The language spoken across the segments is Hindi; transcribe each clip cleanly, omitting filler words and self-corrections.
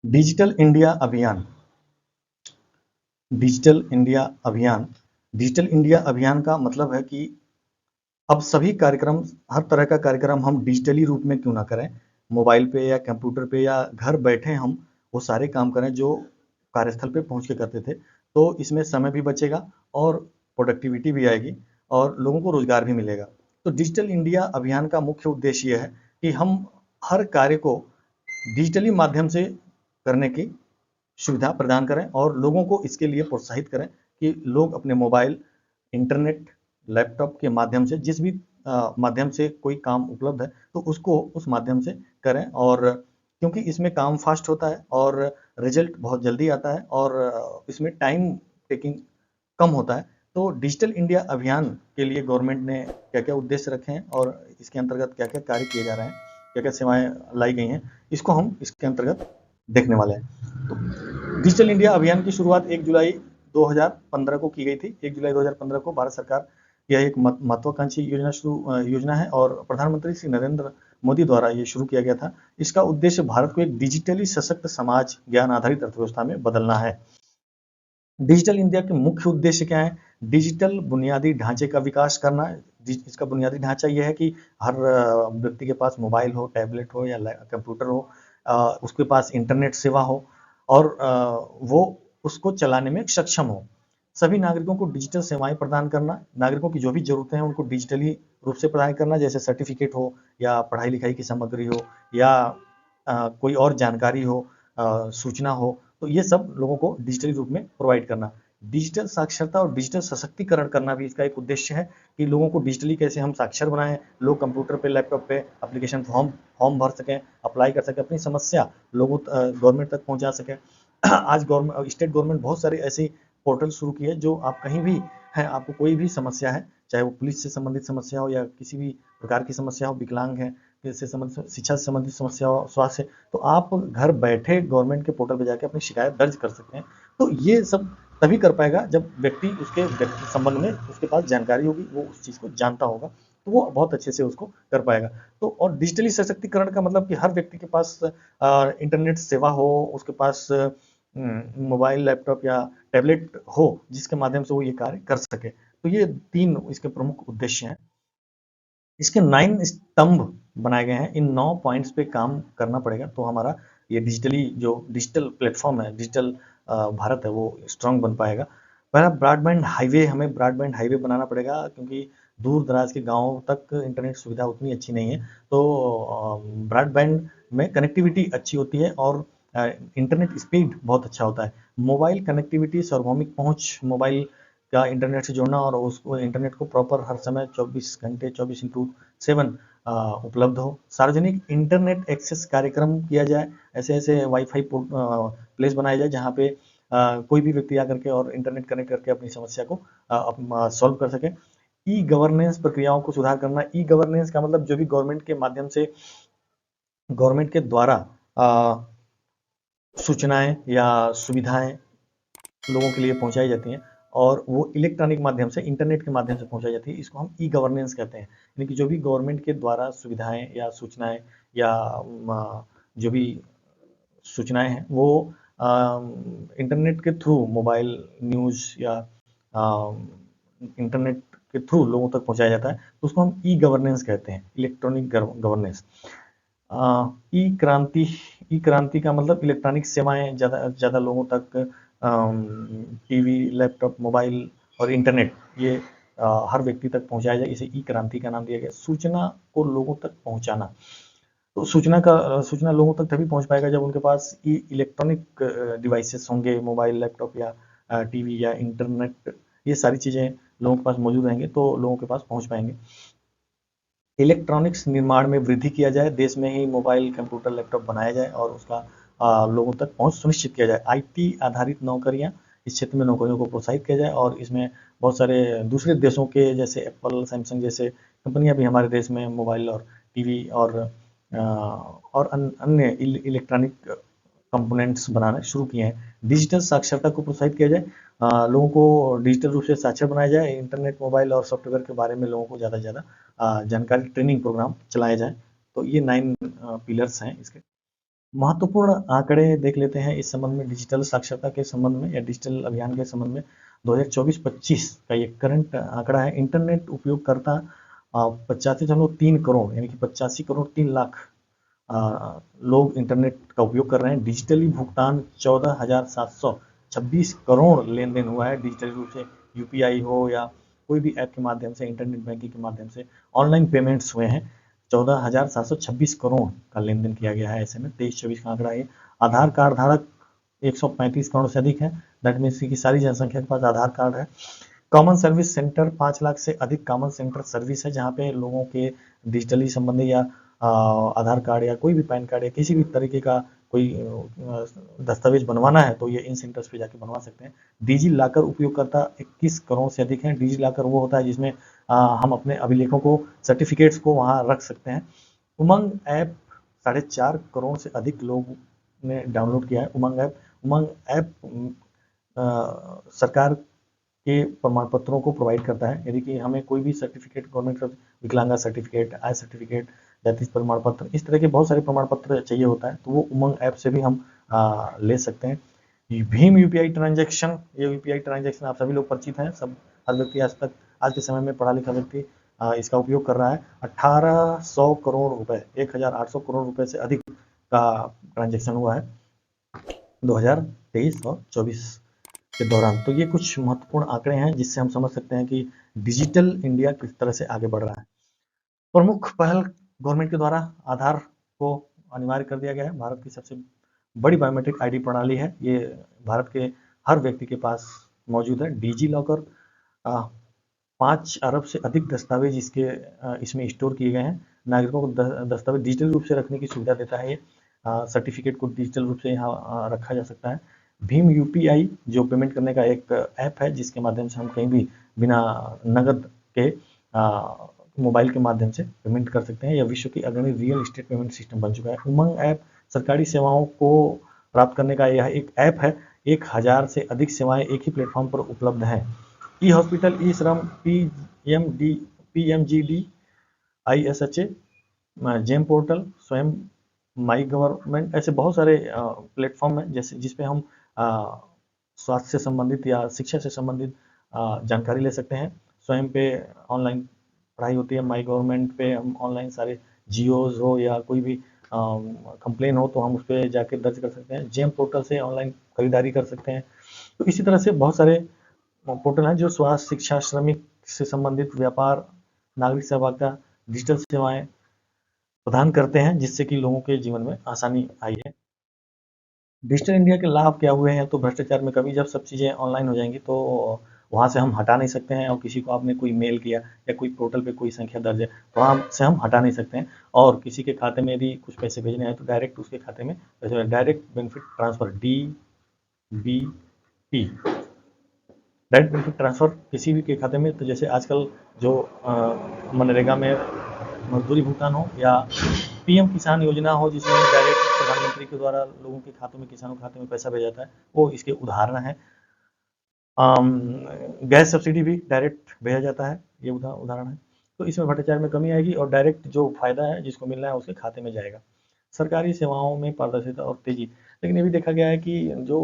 डिजिटल इंडिया अभियान। डिजिटल इंडिया अभियान डिजिटल इंडिया अभियान का मतलब है कि अब सभी कार्यक्रम, हर तरह का कार्यक्रम हम डिजिटली रूप में क्यों ना करें, मोबाइल पे या कंप्यूटर पे या घर बैठे हम वो सारे काम करें जो कार्यस्थल पे पहुंच के करते थे। तो इसमें समय भी बचेगा और प्रोडक्टिविटी भी आएगी और लोगों को रोजगार भी मिलेगा। तो डिजिटल इंडिया अभियान का मुख्य उद्देश्य यह है कि हम हर कार्य को डिजिटली माध्यम से करने की सुविधा प्रदान करें और लोगों को इसके लिए प्रोत्साहित करें कि लोग अपने मोबाइल, इंटरनेट, लैपटॉप के माध्यम से जिस भी माध्यम से कोई काम उपलब्ध है तो उसको उस माध्यम से करें। और क्योंकि इसमें काम फास्ट होता है और रिजल्ट बहुत जल्दी आता है और इसमें टाइम टेकिंग कम होता है। तो डिजिटल इंडिया अभियान के लिए गवर्नमेंट ने क्या-क्या उद्देश्य रखे हैं और इसके अंतर्गत क्या-क्या कार्य किए जा रहे हैं, क्या-क्या सेवाएं लाई गई हैं, इसको हम इसके अंतर्गत देखने वाले हैं। तो डिजिटल इंडिया अभियान की शुरुआत 1 जुलाई 2015 को की गई थी। 1 जुलाई 2015 को भारत सरकार यह एक महत्वाकांक्षी योजना है और प्रधानमंत्री श्री नरेंद्र मोदी द्वारा ये शुरू किया गया था। इसका उद्देश्य भारत को एक डिजिटली सशक्त समाज, ज्ञान आधारित अर्थव्यवस्था में बदलना है। डिजिटल इंडिया के मुख्य उद्देश्य क्या है? डिजिटल बुनियादी ढांचे का विकास करना। इसका बुनियादी ढांचा यह है कि हर व्यक्ति के पास मोबाइल हो, टैबलेट हो या कंप्यूटर हो, उसके पास इंटरनेट सेवा हो और वो उसको चलाने में सक्षम हो। सभी नागरिकों को डिजिटल सेवाएं प्रदान करना, नागरिकों की जो भी जरूरतें हैं उनको डिजिटली रूप से प्रदान करना, जैसे सर्टिफिकेट हो या पढ़ाई लिखाई की सामग्री हो या कोई और जानकारी हो, सूचना हो, तो ये सब लोगों को डिजिटली रूप में प्रोवाइड करना। डिजिटल साक्षरता और डिजिटल सशक्तिकरण करना भी इसका एक उद्देश्य है कि लोगों को डिजिटली कैसे हम साक्षर बनाएं, लोग कंप्यूटर पे, लैपटॉप पे एप्लीकेशन फॉर्म फॉर्म भर सकें, अप्लाई कर सकें, अपनी समस्या लोगों गवर्नमेंट तक पहुंचा सकें। आज गवर्नमेंट, स्टेट गवर्नमेंट बहुत सारी ऐसी पोर्टल शुरू की है जो आप कहीं भी हैं, आपको कोई भी समस्या है, चाहे वो पुलिस से संबंधित समस्या हो या किसी भी प्रकार की समस्या हो, विकलांग है, इससे संबंधित, शिक्षा से संबंधित समस्या हो, स्वास्थ्य से, तो आप घर बैठे गवर्नमेंट के पोर्टल पे जाके अपनी शिकायत दर्ज कर सकते हैं। तो ये सब तभी कर पाएगा जब व्यक्ति उसके व्यक्ति संबंध में उसके पास जानकारी होगी, वो उस चीज़ को जानता होगा, तो वो बहुत अच्छे से उसको कर पाएगा। तो और डिजिटली सशक्तिकरण का मतलब कि हर व्यक्ति के पास इंटरनेट सेवा हो, उसके पास मोबाइल, लैपटॉप या टैबलेट हो जिसके माध्यम से वो ये कार्य कर सके। तो ये 3 इसके प्रमुख उद्देश्य हैं। इसके 9 स्तंभ बनाए गए हैं। इन 9 पॉइंट्स पे काम करना पड़ेगा तो हमारा ये डिजिटली जो डिजिटल प्लेटफॉर्म है, डिजिटल भारत है, वो स्ट्रांग बन पाएगा। पहला, ब्रॉडबैंड हाईवे, हमें ब्रॉडबैंड हाईवे बनाना पड़ेगा क्योंकि दूर दराज के गांवों तक इंटरनेट सुविधा उतनी अच्छी नहीं है। तो ब्रॉडबैंड में कनेक्टिविटी अच्छी होती है और इंटरनेट स्पीड बहुत अच्छा होता है। मोबाइल कनेक्टिविटी, सार्वभौमिक पहुंच, मोबाइल का इंटरनेट से जोड़ना और उसको इंटरनेट को प्रॉपर हर समय 24 घंटे 24/7 उपलब्ध हो। सार्वजनिक इंटरनेट एक्सेस कार्यक्रम किया जाए, ऐसे ऐसे वाईफाई प्लेस बनाए जाए जहाँ पे कोई भी व्यक्ति आकर के और इंटरनेट कनेक्ट करके अपनी समस्या को सॉल्व कर सके। ई गवर्नेंस प्रक्रियाओं को सुधार करना। ई गवर्नेंस का मतलब जो भी गवर्नमेंट के माध्यम से, गवर्नमेंट के द्वारा सूचनाएं या सुविधाएं लोगों के लिए पहुंचाई जाती हैं और वो इलेक्ट्रॉनिक माध्यम से, इंटरनेट के माध्यम से पहुंचाई जाती है, इसको हम ई गवर्नेंस कहते हैं। यानी कि जो भी गवर्नमेंट के द्वारा सुविधाएं या सूचनाएं या जो भी सूचनाएं हैं वो इंटरनेट के थ्रू, मोबाइल, न्यूज़ या इंटरनेट के थ्रू लोगों तक पहुंचाया जाता है, तो उसको हम ई गवर्नेंस कहते हैं, इलेक्ट्रॉनिक गवर्नेंस। ई क्रांति, ई क्रांति का मतलब इलेक्ट्रॉनिक सेवाएं ज़्यादा ज़्यादा लोगों तक, टीवी, लैपटॉप, मोबाइल और इंटरनेट, ये हर व्यक्ति तक पहुंचाया जाए, इसे ई क्रांति का नाम दिया गया। सूचना को लोगों तक पहुंचाना, तो सूचना लोगों तक तभी पहुंच पाएगा जब उनके पास ई इलेक्ट्रॉनिक डिवाइसेस होंगे, मोबाइल, लैपटॉप या टीवी या इंटरनेट, ये सारी चीज़ें लोगों के पास मौजूद रहेंगे तो लोगों के पास पहुंच पाएंगे। इलेक्ट्रॉनिक्स निर्माण में वृद्धि किया जाए, देश में ही मोबाइल, कंप्यूटर, लैपटॉप बनाया जाए और उसका लोगों तक पहुंच सुनिश्चित किया जाए। आईटी आधारित नौकरियां, इस क्षेत्र में नौकरियों को प्रोत्साहित किया जाए और इसमें बहुत सारे दूसरे देशों के जैसे एप्पल, सैमसंग जैसे कंपनियां भी हमारे देश में मोबाइल और टीवी और अन्य इलेक्ट्रॉनिक कंपोनेंट्स बनाना शुरू किए हैं। डिजिटल साक्षरता को प्रोत्साहित किया जाए, लोगों को डिजिटल रूप से साक्षर बनाया जाए, इंटरनेट, मोबाइल और सॉफ्टवेयर के बारे में लोगों को ज़्यादा से ज़्यादा जानकारी, ट्रेनिंग प्रोग्राम चलाए जाए। तो ये 9 पिलर्स हैं इसके। महत्वपूर्ण आंकड़े देख लेते हैं इस संबंध में, डिजिटल साक्षरता के संबंध में या डिजिटल अभियान के संबंध में। 2024-25 का ये करंट आंकड़ा है। इंटरनेट उपयोगकर्ता 85.3 करोड़ यानी कि 85 करोड़ 3 लाख लोग इंटरनेट का उपयोग कर रहे हैं। डिजिटली भुगतान 14,726 करोड़ लेन देन हुआ है डिजिटली रूप से, यूपीआई हो या कोई भी ऐप के माध्यम से, इंटरनेट बैंकिंग के माध्यम से ऑनलाइन पेमेंट्स हुए हैं। 14,726 करोड़ का लेन देन किया गया है। ऐसे में 23-24 का आंकड़ा है। आधार कार्ड धारक 135 करोड़ से अधिक है। दैट मीन्स की सारी जनसंख्या के पास आधार कार्ड है। कॉमन सर्विस सेंटर 5 लाख से अधिक कॉमन सेंटर सर्विस है, जहाँ पे लोगों के डिजिटली संबंधी या आधार कार्ड या कोई भी पैन कार्ड या किसी भी तरीके का कोई दस्तावेज बनवाना है तो ये इन सेंटर्स पे जाके बनवा सकते हैं। डिजी लॉकर उपयोगकर्ता 21 करोड़ से अधिक हैं। डिजी लॉकर वो होता है जिसमें हम अपने अभिलेखों को, सर्टिफिकेट्स को वहाँ रख सकते हैं। उमंग ऐप 4.5 करोड़ से अधिक लोग ने डाउनलोड किया है। उमंग ऐप सरकार के प्रमाण पत्रों को प्रोवाइड करता है। यदि कि हमें कोई भी सर्टिफिकेट, गवर्नमेंट विकलांगा सर्टिफिकेट, आय सर्टिफिकेट, जाति प्रमाण पत्र, इस तरह के बहुत सारे प्रमाण पत्र चाहिए होता है तो वो उमंग ऐप से भी हम ले सकते हैं। भीम यूपीआई ट्रांजैक्शन, ये यूपीआई ट्रांजैक्शन आप सभी लोग परिचित हैं। सब हर व्यक्ति आज के समय में पढ़ा लिखा व्यक्ति इसका उपयोग कर रहा है। 1800 करोड़ रुपए, 1800 करोड़ रुपए से अधिक का ट्रांजैक्शन हुआ है 2023 और 24 के दौरान। तो ये कुछ महत्वपूर्ण आंकड़े हैं जिससे हम समझ सकते हैं कि डिजिटल इंडिया किस तरह से आगे बढ़ रहा है। प्रमुख पहल गवर्नमेंट के द्वारा आधार को अनिवार्य कर दिया गया है। भारत की सबसे बड़ी बायोमेट्रिक आईडी प्रणाली है। ये भारत के हर व्यक्ति के पास मौजूद है। डिजी लॉकर 5 अरब से अधिक दस्तावेज इसमें स्टोर किए गए हैं। नागरिकों को दस्तावेज डिजिटल रूप से रखने की सुविधा देता है। ये सर्टिफिकेट को डिजिटल रूप से यहाँ रखा जा सकता है। भीम यूपीआई जो पेमेंट करने का एक ऐप है जिसके माध्यम से हम कहीं भी बिना नगद के मोबाइल के माध्यम से पेमेंट कर सकते हैं। यह विश्व की अग्रणी रियल एस्टेट पेमेंट सिस्टम बन चुका है। उमंग ऐप सरकारी सेवाओं को प्राप्त करने का यह एक ऐप है। 1000 से अधिक सेवाएं एक ही प्लेटफॉर्म पर उपलब्ध हैं। ई हॉस्पिटल, ई श्रम, पीएमजीडी, ISHA, जेम पोर्टल, स्वयं, माई गवर्नमेंट, ऐसे बहुत सारे प्लेटफॉर्म हैं जैसे जिस पे हम स्वास्थ्य से संबंधित या शिक्षा से संबंधित जानकारी ले सकते हैं। स्वयं पे ऑनलाइन पढ़ाई होती है। माई गवर्नमेंट पे हम ऑनलाइन सारे जियोज हो या कोई भी कंप्लेन हो तो हम उस पर जाके दर्ज कर सकते हैं। जेम पोर्टल से ऑनलाइन खरीदारी कर सकते हैं। तो इसी तरह से बहुत सारे पोर्टल हैं जो स्वास्थ्य, शिक्षा, श्रमिक से संबंधित, व्यापार, नागरिक सेवा का डिजिटल सेवाएं प्रदान करते हैं जिससे कि लोगों के जीवन में आसानी आई है। डिजिटल इंडिया के लाभ क्या हुए हैं? तो भ्रष्टाचार में कमी। जब सब चीज़ें ऑनलाइन हो जाएंगी तो वहाँ से हम हटा नहीं सकते हैं। और किसी को आपने कोई मेल किया या कोई पोर्टल पे कोई संख्या दर्ज है तो वहाँ से हम हटा नहीं सकते हैं। और किसी के खाते में यदि कुछ पैसे भेजने हैं तो डायरेक्ट उसके खाते में direct benefit transfer, DBT, direct benefit transfer किसी भी के खाते में। तो जैसे आजकल जो मनरेगा में मजदूरी भुगतान हो या पीएम किसान योजना हो जिसमें डायरेक्ट प्रधानमंत्री के द्वारा लोगों के खातों में, किसानों के खाते में पैसा भेजा जाता है, वो इसके उदाहरण हैं। गैस सब्सिडी भी डायरेक्ट भेजा जाता है, ये उदाहरण है। तो इसमें भ्रष्टाचार में कमी आएगी और डायरेक्ट जो फायदा है जिसको मिलना है उसके खाते में जाएगा। सरकारी सेवाओं में पारदर्शिता और तेजी। लेकिन ये भी देखा गया है कि जो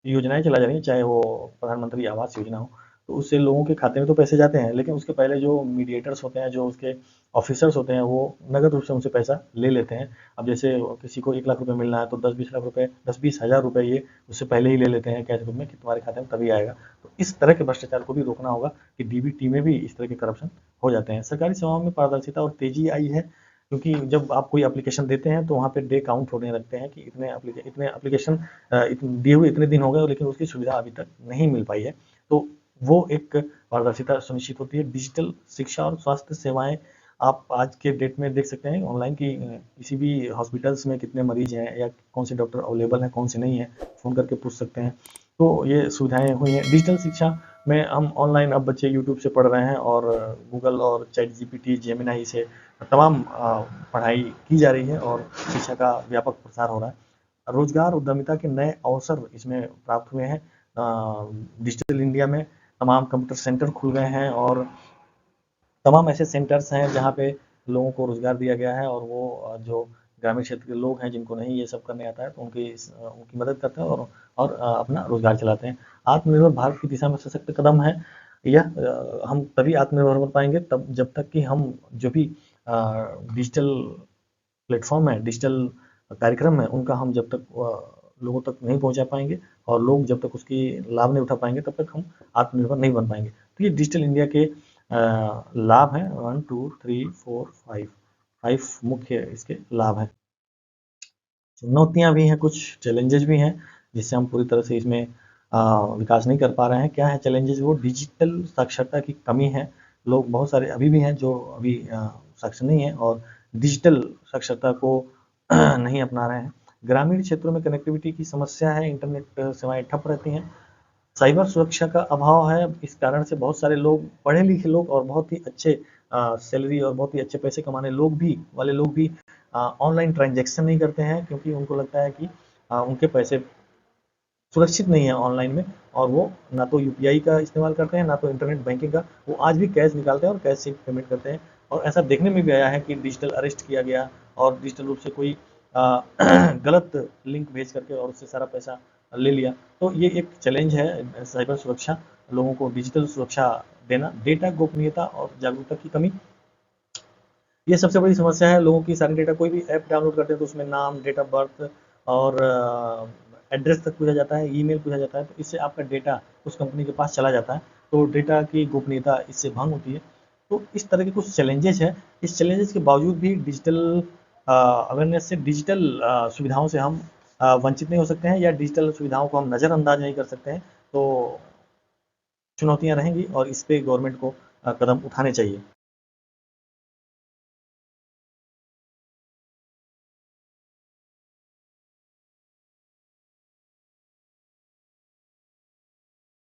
योजनाएं चला जा रही हैं, चाहे वो प्रधानमंत्री आवास योजना हो, तो उससे लोगों के खाते में तो पैसे जाते हैं लेकिन उसके पहले जो मीडिएटर्स होते हैं, जो उसके ऑफिसर्स होते हैं, वो नगद रूप से उनसे पैसा ले लेते हैं। अब जैसे किसी को 1 लाख रुपए मिलना है तो 10-20 लाख रुपए, 10-20 हज़ार रुपए ये उससे पहले ही ले लेते हैं कैश रूप में कि तुम्हारे खाते में तभी आएगा। तो इस तरह के भ्रष्टाचार को भी रोकना होगा कि डीबीटी में भी इस तरह के करप्शन हो जाते हैं। सरकारी सेवाओं में पारदर्शिता और तेजी आई है क्योंकि जब आप कोई एप्लीकेशन देते हैं तो वहाँ पे डे काउंट होने लगते हैं कि इतने एप्लीकेशन दिए हुए इतने दिन हो गए लेकिन उसकी सुविधा अभी तक नहीं मिल पाई है। तो वो एक पारदर्शिता सुनिश्चित होती है। डिजिटल शिक्षा और स्वास्थ्य सेवाएं आप आज के डेट में देख सकते हैं ऑनलाइन की किसी भी हॉस्पिटल्स में कितने मरीज हैं या कौन से डॉक्टर अवेलेबल हैं, कौन से नहीं है, फ़ोन करके पूछ सकते हैं। तो ये सुविधाएं हुई हैं। डिजिटल शिक्षा में हम ऑनलाइन अब बच्चे यूट्यूब से पढ़ रहे हैं और गूगल और चैट जीपीटी, जेमिनाई से तमाम पढ़ाई की जा रही है और शिक्षा का व्यापक प्रसार हो रहा है। रोजगार उद्यमिता के नए अवसर इसमें प्राप्त हुए हैं। डिजिटल इंडिया में तमाम कंप्यूटर सेंटर खुल गए हैं और तमाम ऐसे सेंटर्स हैं जहाँ पे लोगों को रोजगार दिया गया है और वो जो ग्रामीण क्षेत्र के लोग हैं जिनको नहीं ये सब करने आता है, तो उनकी मदद करते हैं और अपना रोजगार चलाते हैं। आत्मनिर्भर भारत की दिशा में सशक्त कदम है यह। हम तभी आत्मनिर्भर बन पाएंगे तब जब तक कि हम जो भी डिजिटल प्लेटफॉर्म है, डिजिटल कार्यक्रम है, उनका हम जब तक लोगों तक नहीं पहुंचा पाएंगे और लोग जब तक उसकी लाभ नहीं उठा पाएंगे तब तक हम आत्मनिर्भर नहीं बन पाएंगे। तो ये डिजिटल इंडिया के लाभ हैं, 1 2 3 4 5 मुख्य इसके लाभ हैं। चुनौतियां भी हैं, कुछ चैलेंजेस भी हैं जिससे हम पूरी तरह से इसमें विकास नहीं कर पा रहे हैं। क्या है चैलेंजेस? वो डिजिटल साक्षरता की कमी है। लोग बहुत सारे अभी भी हैं जो अभी साक्षर नहीं है और डिजिटल साक्षरता को नहीं अपना रहे हैं। ग्रामीण क्षेत्रों में कनेक्टिविटी की समस्या है, इंटरनेट सेवाएं ठप रहती हैं। साइबर सुरक्षा का अभाव है, इस कारण से बहुत सारे लोग, पढ़े लिखे लोग और बहुत ही अच्छे सैलरी और बहुत ही अच्छे पैसे कमाने लोग भी ऑनलाइन ट्रांजैक्शन नहीं करते हैं, क्योंकि उनको लगता है कि उनके पैसे सुरक्षित नहीं है ऑनलाइन में, और वो ना तो यूपीआई का इस्तेमाल करते हैं ना तो इंटरनेट बैंकिंग का। वो आज भी कैश निकालते हैं और कैश से पेमेंट करते हैं। और ऐसा देखने में भी आया है कि डिजिटल अरेस्ट किया गया और डिजिटल रूप से कोई गलत लिंक भेज करके और उससे सारा पैसा ले लिया। तो ये एक चैलेंज है साइबर सुरक्षा, लोगों को डिजिटल सुरक्षा देना। डेटा गोपनीयता और जागरूकता की कमी, ये सबसे बड़ी समस्या है। लोगों की सारी डेटा, कोई भी ऐप डाउनलोड करते हैं तो उसमें नाम, डेट ऑफ बर्थ और एड्रेस तक पूछा जाता है, ईमेल पूछा जाता है, तो इससे आपका डेटा उस कंपनी के पास चला जाता है, तो डेटा की गोपनीयता इससे भंग होती है। तो इस तरह के कुछ चैलेंजेस है। इस चैलेंजेस के बावजूद भी डिजिटल अवेयरनेस से, डिजिटल सुविधाओं से हम वंचित नहीं हो सकते हैं, या डिजिटल सुविधाओं को हम नज़रअंदाज नहीं कर सकते हैं। तो चुनौतियां रहेंगी और इस पे गवर्नमेंट को कदम उठाने चाहिए।